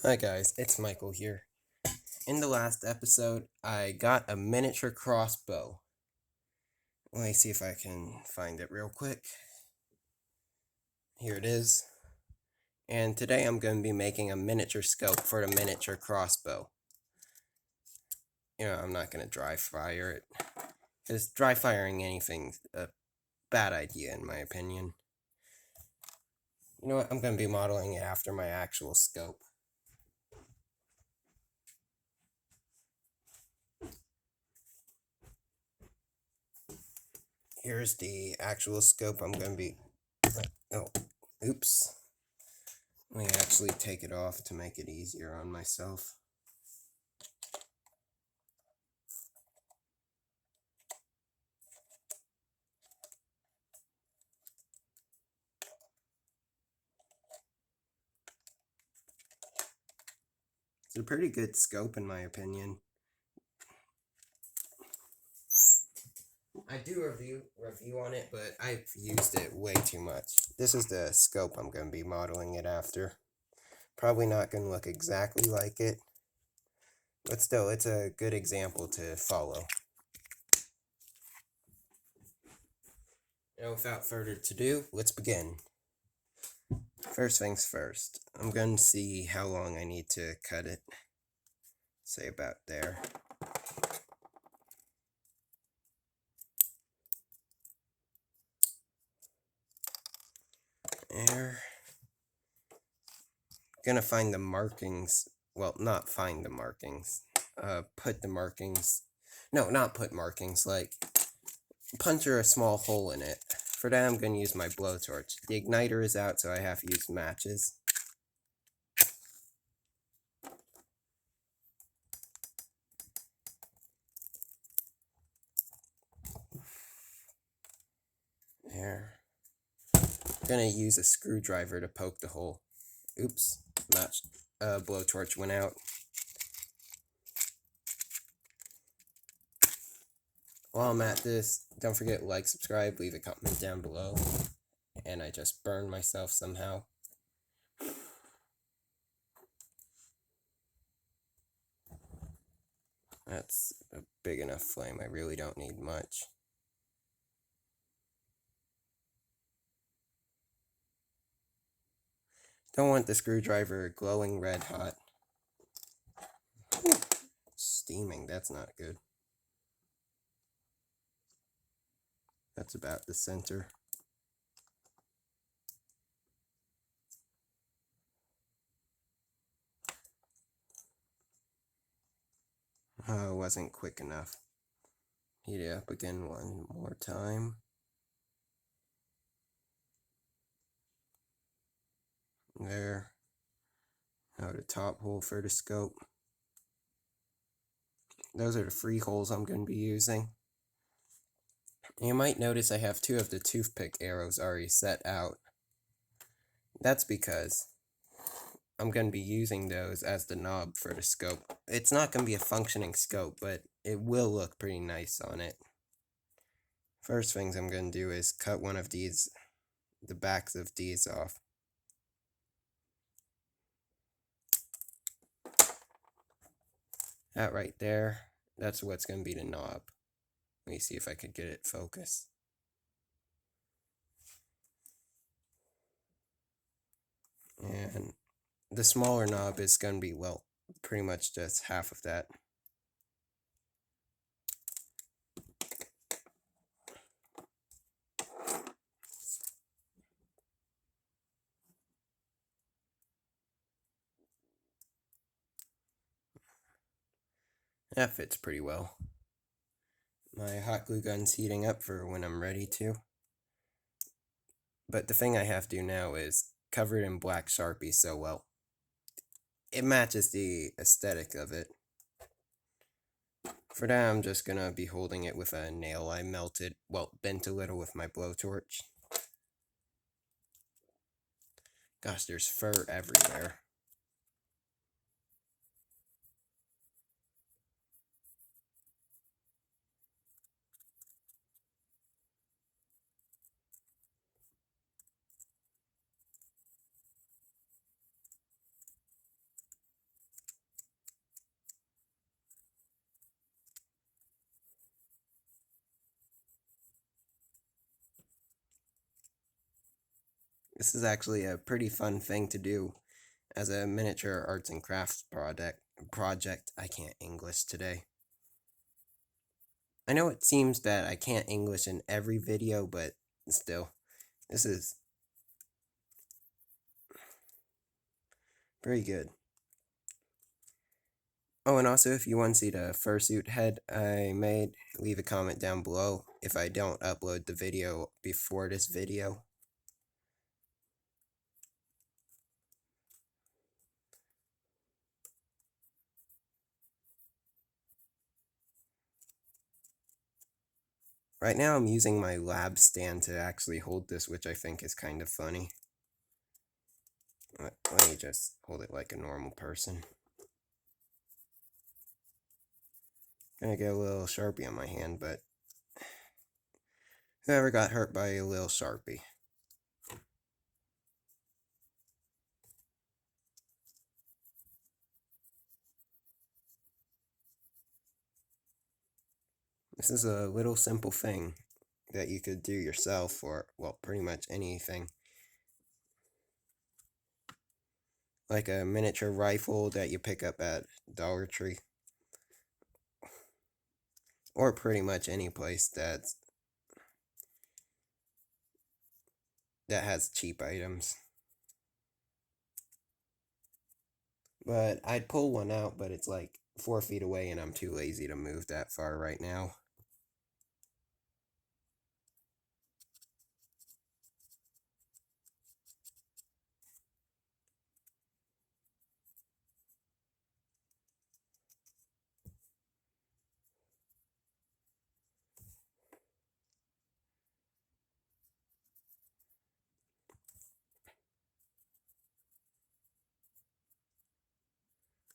Hi guys, it's Michael here. In the last episode, I got a miniature crossbow. Let me see if I can find it real quick. Here it is. And today I'm going to be making a miniature scope for the miniature crossbow. I'm not going to dry fire it, because dry firing anything's a bad idea in my opinion. You know what, I'm going to be modeling it after my actual scope. Here's the actual scope I'm going to be... Oh, oops. Let me actually take it off to make it easier on myself. It's a pretty good scope in my opinion. I do review on it, but I've used it way too much. This is the scope I'm going to be modeling it after. Probably not going to look exactly like it, but still, it's a good example to follow. Now, without further ado, let's begin. First things first, I'm going to see how long I need to cut it. Say about there. There. Gonna find the markings. Well, not find the markings. Put the markings. No, not put markings. Like, puncture a small hole in it. For that, I'm gonna use my blowtorch. The igniter is out, so I have to use matches. There. Gonna use a screwdriver to poke the hole. Oops, blowtorch went out. While I'm at this, don't forget to like, subscribe, leave a comment down below. And I just burned myself somehow. That's a big enough flame, I really don't need much. Don't want the screwdriver glowing red hot. Steaming, that's not good. That's about the center. Oh, it wasn't quick enough. Heat it up again one more time. There. Now the top hole for the scope. Those are the 3 holes I'm going to be using. You might notice I have 2 of the toothpick arrows already set out. That's because I'm going to be using those as the knob for the scope. It's not going to be a functioning scope, but it will look pretty nice on it. First things I'm going to do is cut one of these, the backs of these off. That right there, that's what's going to be the knob. Let me see if I could get it focused. And the smaller knob is going to be, well, pretty much just half of that. That fits pretty well. My hot glue gun's heating up for when I'm ready to. But the thing I have to do now is cover it in black sharpie so, well, it matches the aesthetic of it. For that, I'm just gonna be holding it with a nail I melted, well, bent a little with my blowtorch. Gosh, there's fur everywhere. This is actually a pretty fun thing to do as a miniature arts and crafts project. I can't English today. I know it seems that I can't English in every video, but still, this is very good. Oh, and also if you want to see the fursuit head I made, leave a comment down below if I don't upload the video before this video. Right now I'm using my lab stand to actually hold this, which I think is kind of funny. Let me just hold it like a normal person. Gonna get a little sharpie on my hand, but whoever got hurt by a little sharpie? This is a little simple thing that you could do yourself, or, well, pretty much anything. Like a miniature rifle that you pick up at Dollar Tree. Or pretty much any place that has cheap items. But I'd pull one out, but it's like 4 feet away and I'm too lazy to move that far right now.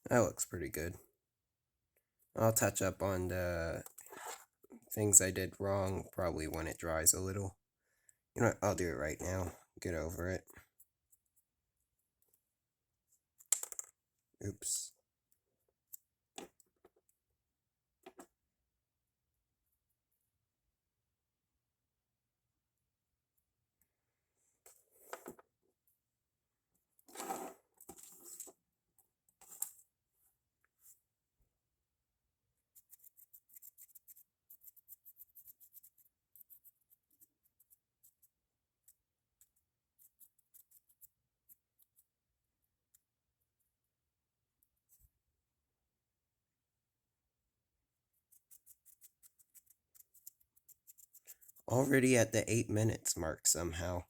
That looks pretty good. I'll touch up on the things I did wrong probably when it dries a little. You know what, I'll do it right now. Get over it. Oops. Already at the 8 minutes mark somehow.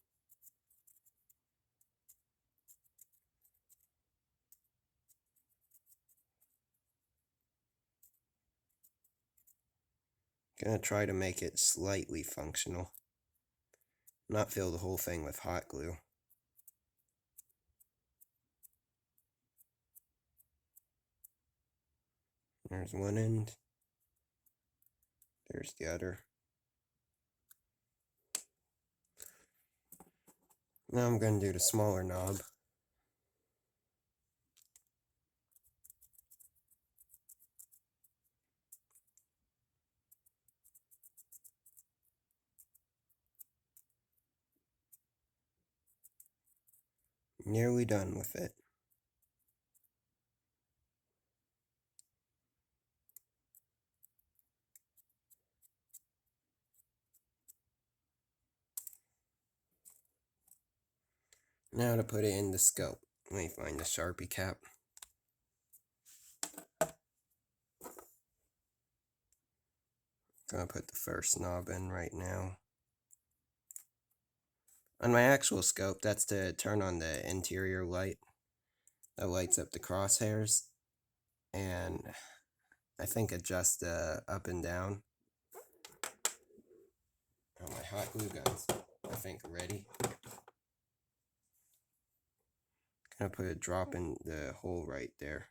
Gonna try to make it slightly functional. Not fill the whole thing with hot glue. There's one end. There's the other. Now I'm going to do the smaller knob. Nearly done with it. Now to put it in the scope. Let me find the Sharpie cap. Gonna put the first knob in right now. On my actual scope, that's to turn on the interior light that lights up the crosshairs, and I think adjust the up and down. Oh, my hot glue gun's, I think, ready. Gonna put a drop in the hole right there.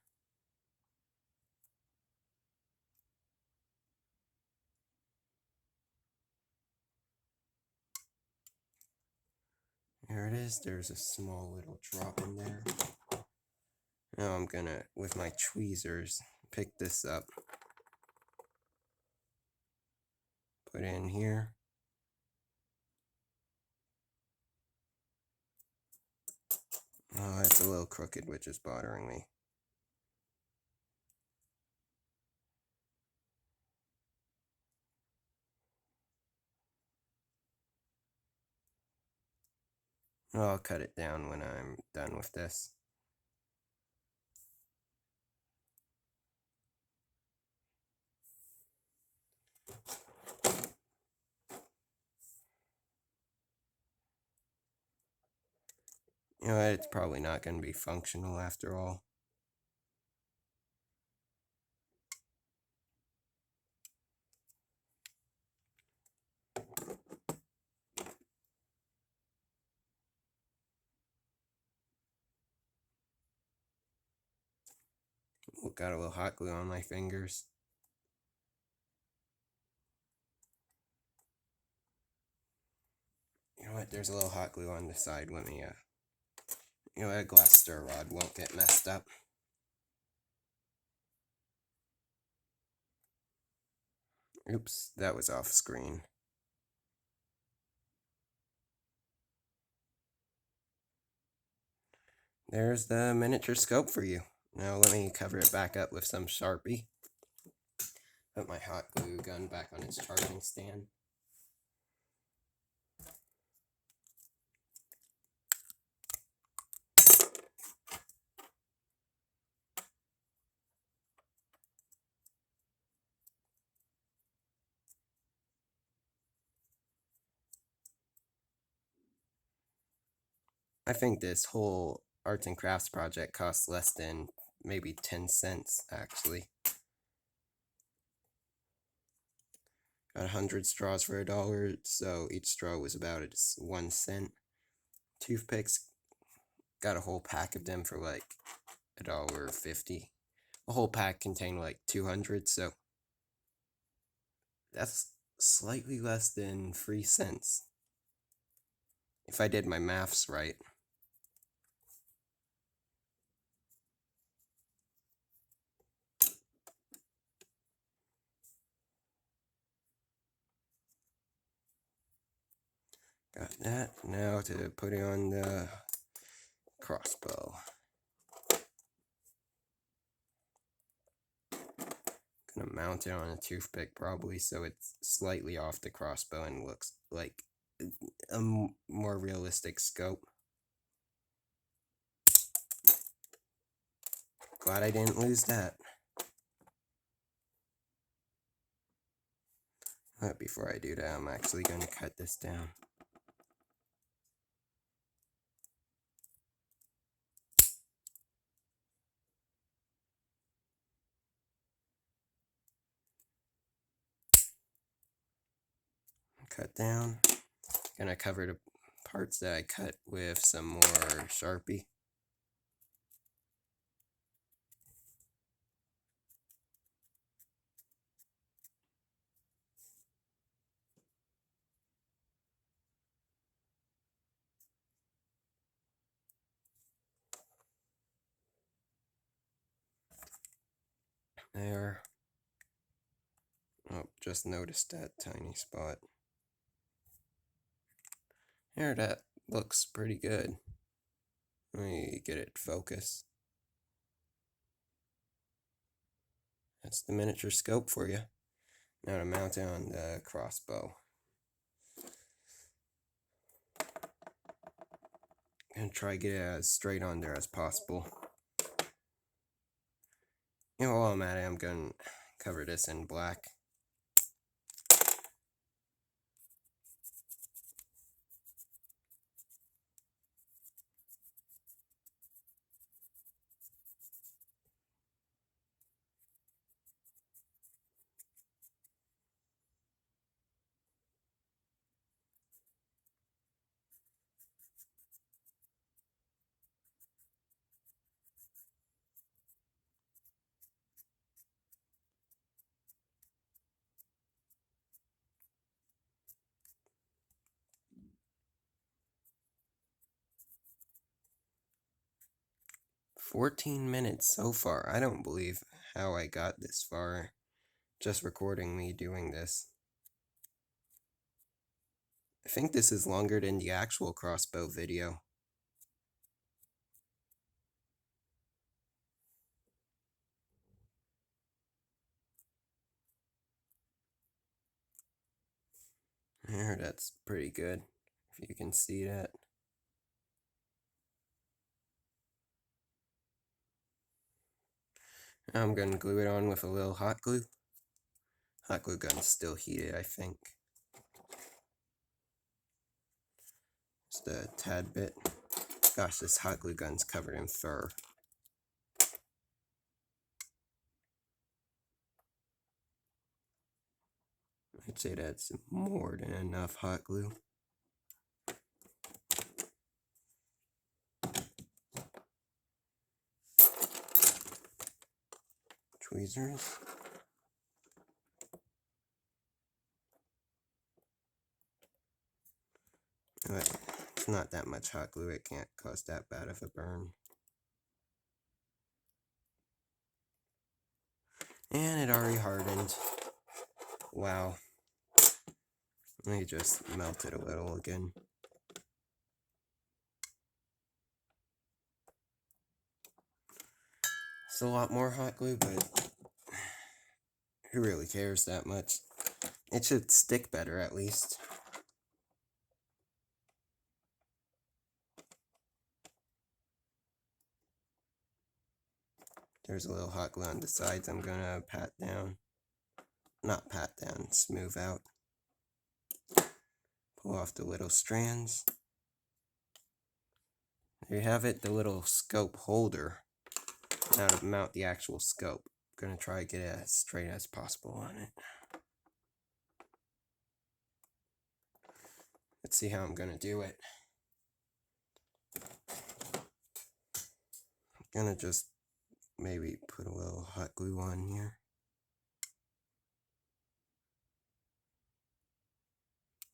There it is. There's a small little drop in there. Now I'm gonna, with my tweezers, pick this up. Put it in here. Oh, it's a little crooked, which is bothering me. I'll cut it down when I'm done with this. You know, it's probably not going to be functional after all. Ooh, got a little hot glue on my fingers. You know what? There's a little hot glue on the side. Let me, you know, a glass stir rod won't get messed up. Oops, that was off screen. There's the miniature scope for you. Now let me cover it back up with some Sharpie. Put my hot glue gun back on its charging stand. I think this whole arts and crafts project costs less than maybe 10 cents, actually. Got 100 straws for $1, so each straw was about 1 cent. Toothpicks, got a whole pack of them for like $1.50. A whole pack contained like 200, so that's slightly less than 3 cents. If I did my maths right. Got that. Now to put it on the crossbow. Gonna mount it on a toothpick probably so it's slightly off the crossbow and looks like a more realistic scope. Glad I didn't lose that. But before I do that, I'm actually going to cut this down. Cut down. Gonna cover the parts that I cut with some more Sharpie. There. Oh, just noticed that tiny spot. There, that looks pretty good. Let me get it focused. That's the miniature scope for you. Now to mount it on the crossbow. And try to get it as straight on there as possible. You know, while I'm at it, I'm going to cover this in black. "14 minutes so far. I don't believe how I got this far just recording me doing this. I think this is longer than the actual crossbow video. There, that's pretty good, if you can see that. Now I'm going to glue it on with a little hot glue. Hot glue gun's still heated, I think. Just a tad bit. Gosh, this hot glue gun's covered in fur. I'd say that's more than enough hot glue. Tweezers. But it's not that much hot glue, it can't cause that bad of a burn. And it already hardened. Wow. Let me just melt it a little again. It's a lot more hot glue, but who really cares that much? It should stick better at least. There's a little hot glue on the sides I'm gonna pat down. Not pat down, smooth out. Pull off the little strands. There you have it, the little scope holder. Now to mount the actual scope. I'm gonna try to get it as straight as possible on it. Let's see how I'm gonna do it. I'm gonna just maybe put a little hot glue on here.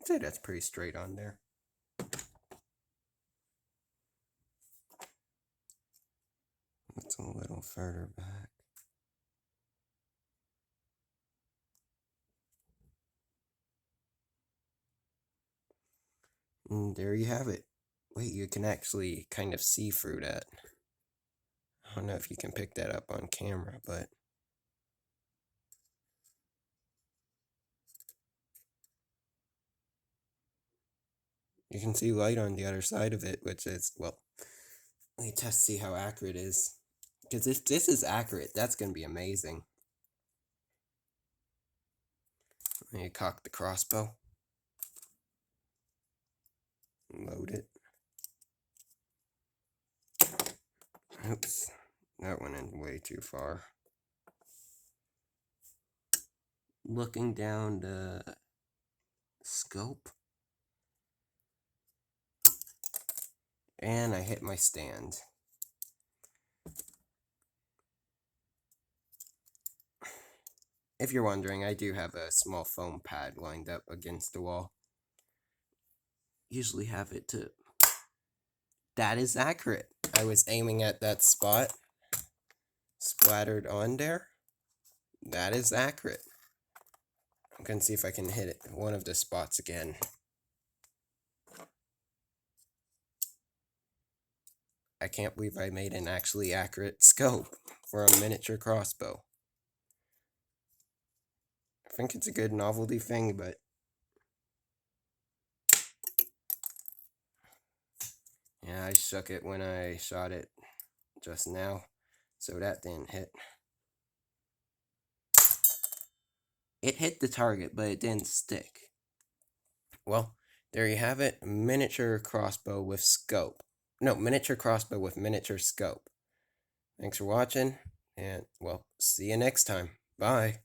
I'd say that's pretty straight on there. It's a little further back. And there you have it. Wait, you can actually kind of see through that. I don't know if you can pick that up on camera, but you can see light on the other side of it, which is, well, let me test to see how accurate it is. Because if this is accurate, that's going to be amazing. Let me cock the crossbow. Load it. Oops, that went in way too far. Looking down the scope. And I hit my stand. If you're wondering, I do have a small foam pad lined up against the wall. Usually have it too. That is accurate. I was aiming at that spot. Splattered on there. That is accurate. I'm gonna see if I can hit it, one of the spots again. I can't believe I made an actually accurate scope for a miniature crossbow. I think it's a good novelty thing, but yeah, I shook it when I shot it just now, so that didn't hit. It hit the target, but it didn't stick. Well, there you have it, miniature crossbow with scope. No, miniature crossbow with miniature scope. Thanks for watching, and, well, see you next time. Bye.